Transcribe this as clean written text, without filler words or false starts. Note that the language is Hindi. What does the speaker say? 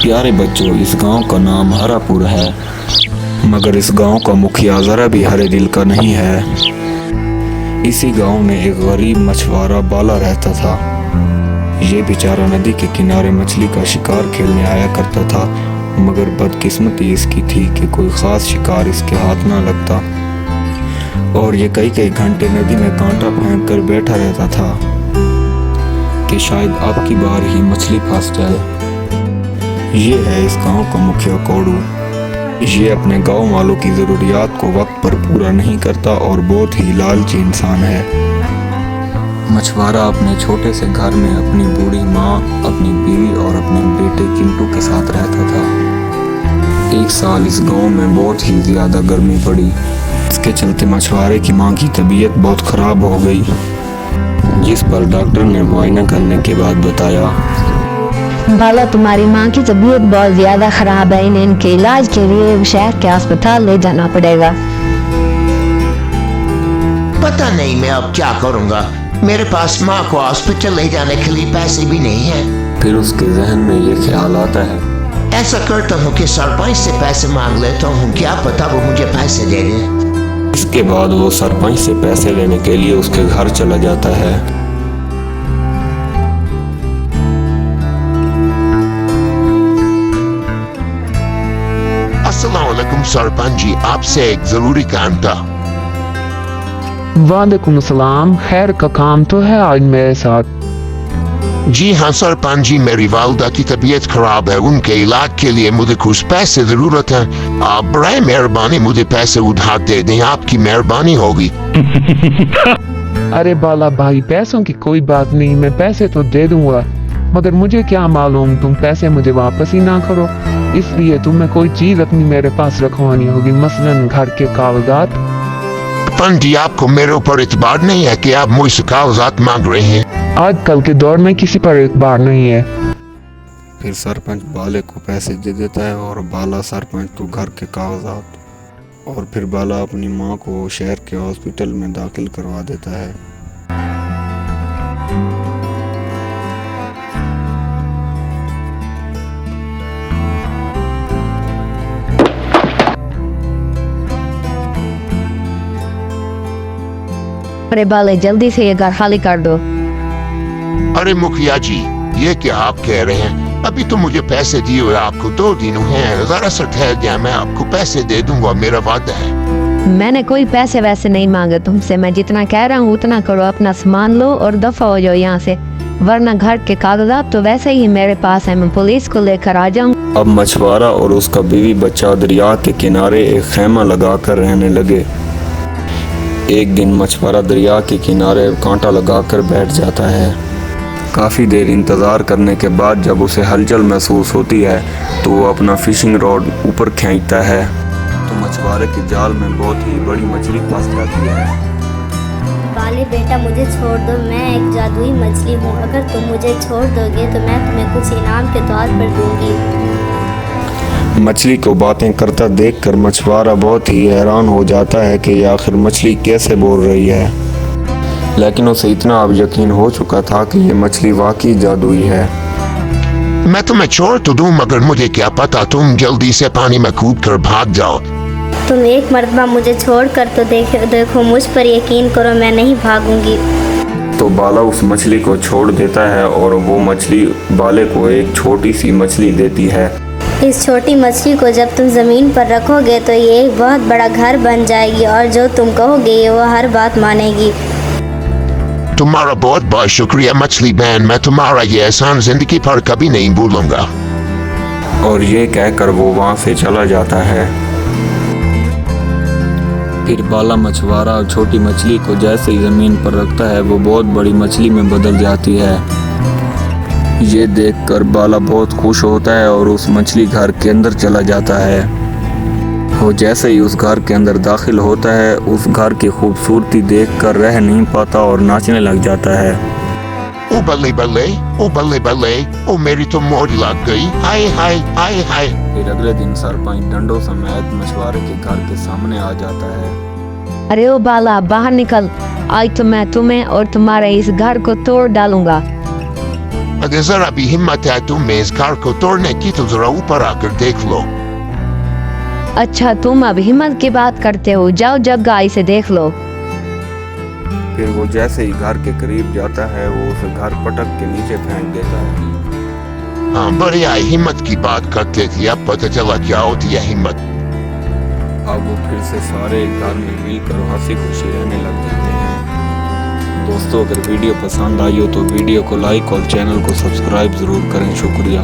प्यारे बच्चों, इस गांव का नाम हरापुर है, मगर इस गांव का मुखिया ज़रा भी हरे दिल का नहीं है। इसी गांव में एक गरीब मछुआरा बाला रहता था। ये बेचारा नदी के किनारे मछली का शिकार खेलने आया करता था, मगर बदकिस्मती इसकी थी कि कोई ख़ास शिकार इसके हाथ ना लगता और ये कई कई घंटे नदी में कांटा फेंक कर बैठा रहता था कि शायद अब की बार ही मछली फंस जाए। ये है इस गांव का मुखिया कोडू। ये अपने गांव वालों की ज़रूरियात को वक्त पर पूरा नहीं करता और बहुत ही लालची इंसान है। मछुआरा अपने छोटे से घर में अपनी बूढ़ी माँ, अपनी बीवी और अपने बेटे चिंटू के साथ रहता था। एक साल इस गांव में बहुत ही ज़्यादा गर्मी पड़ी। इसके चलते मछुआरे की माँ की तबीयत बहुत ख़राब हो गई, जिस पर डॉक्टर ने मुआयना करने के बाद बताया, बाला, तुम्हारी माँ की तबीयत बहुत ज्यादा खराब है, इन्हें इनके इलाज के लिए शहर के अस्पताल ले जाना पड़ेगा। पता नहीं मैं अब क्या करूँगा, मेरे पास माँ को हॉस्पिटल ले जाने के लिए पैसे भी नहीं है। फिर उसके जहन में ये ख्याल आता है, ऐसा करता हूँ कि सरपंच से पैसे मांग लेता हूँ, क्या पता वो मुझे पैसे दे दे। इसके बाद वो सरपंच से पैसे लेने के लिए उसके घर चला जाता है। अस्सलाम वालेकुम सरपंच जी, आपसे एक जरूरी काम था। वालेकुम सलाम, खैर का काम तो है आज मेरे साथ। जी हाँ सरपंच जी, मेरी वालदा की तबीयत खराब है, उनके इलाज के लिए मुझे कुछ पैसे जरूरत है। आप बड़े मेहरबानी मुझे पैसे उधार दे दें, आपकी मेहरबानी होगी। अरे बाला भाई, पैसों की कोई बात नहीं, मैं पैसे तो दे दूंगा, मगर मुझे क्या मालूम तुम पैसे मुझे वापस ही ना करो, इसलिए तुम्हें कोई चीज अपनी मेरे पास रखवानी होगी, मसलन घर के कागजात। पंडित, आपको मेरे ऊपर इतबार नहीं है कि आप मुझसे कागजात मांग रहे हैं? आजकल के दौर में किसी पर इतबार नहीं है। फिर सरपंच बाले को पैसे दे देता है और बाला सरपंच को घर के कागजात, और फिर बाला अपनी माँ को शहर के हॉस्पिटल में दाखिल करवा देता है। अरे बाले, जल्दी से ये घर खाली कर दो। अरे मुखिया जी, ये क्या आप कह रहे हैं? अभी तो मुझे पैसे दिए हुए आपको 2 दिन हुए हैं, जरा सा ठहर गया, मैं आपको पैसे दे दूंगा, मेरा वादा है। मैंने कोई पैसे वैसे नहीं मांगे तुमसे, मैं जितना कह रहा हूँ उतना करो, अपना सामान लो और दफा हो जाओ यहाँ से, वरना घर के कागजात तो वैसे ही मेरे पास है, मैं पुलिस को लेकर आ जाऊँ। अब मछुआरा और उसका बीवी बच्चा दरिया के किनारे एक खैमा लगाकर रहने लगे। एक दिन मछुआरा दरिया के किनारे कांटा लगाकर बैठ जाता है। काफ़ी देर इंतज़ार करने के बाद जब उसे हलचल महसूस होती है तो वो अपना फिशिंग रॉड ऊपर खींचता है तो मछुआरे के जाल में बहुत ही बड़ी मछली फंस जाती है। बाले बेटा, मुझे छोड़ दो, मैं एक जादुई मछली हूँ, अगर तुम मुझे छोड़ दोगे तो मैं तुम्हें कुछ इनाम के तौर पर दूंगी। मछली को बातें करता देखकर मछुआरा बहुत ही हैरान हो जाता है कि आखिर मछली कैसे बोल रही है, लेकिन उसे इतना अब यकीन हो चुका था कि ये मछली वाकई जादुई है। मैं तुम्हें छोड़ तो दूं, मगर मुझे क्या पता तुम जल्दी से पानी में कूद कर भाग जाओ। तुम एक मर्तबा मुझे छोड़ कर तो देखो, मुझ पर यकीन करो, मैं नहीं भागूंगी। तो बाला उस मछली को छोड़ देता है और वो मछली बाले को एक छोटी सी मछली देती है। इस छोटी मछली को जब तुम ज़मीन पर रखोगे तो ये एक बहुत बड़ा घर बन जाएगी और जो तुम कहोगे वो हर बात मानेगी। तुम्हारा बहुत बहुत शुक्रिया मछली बहन, मैं तुम्हारा ये एहसान जिंदगी पर कभी नहीं भूलूंगा। और ये कहकर वो वहाँ से चला जाता है। फिर बाला मछुआरा छोटी मछली को जैसे ही ज़मीन पर रखता है वो बहुत बड़ी मछली में बदल जाती है। ये देखकर बाला बहुत खुश होता है और उस मछली घर के अंदर चला जाता है। वो जैसे ही उस घर के अंदर दाखिल होता है उस घर की खूबसूरती देखकर रह नहीं पाता और नाचने लग जाता है। ओ बल्ले बल्ले, ओ बल्ले बल्ले, ओ मेरी तो मोर लग गई, हाय हाय हाय हाय। फिर अगले दिन सरपंच डंडों समेत मछुआरे के घर के सामने आ जाता है। अरे ओ बाला, बाहर निकल, आज तो मैं तुम्हें और तुम्हारे इस घर को तोड़ डालूंगा। अगर जरा भी हिम्मत है तुम में इस कार को तोड़ने की तो जरा ऊपर आकर देख लो। अच्छा तुम अब हिम्मत की बात करते हो, जाओ जग्गा इसे देख लो। फिर वो जैसे ही घर के करीब जाता है वो उसे घर पटक के नीचे फेंक देता है। हाँ बढ़िया हिम्मत की बात करते थे, अब पता चला क्या होती है हिम्मत। अब वो फिर से सारे घर में मिलकर हंसी खुशी रहने लग जाते हैं। दोस्तों अगर वीडियो पसंद आई हो तो वीडियो को लाइक और चैनल को सब्सक्राइब ज़रूर करें। शुक्रिया।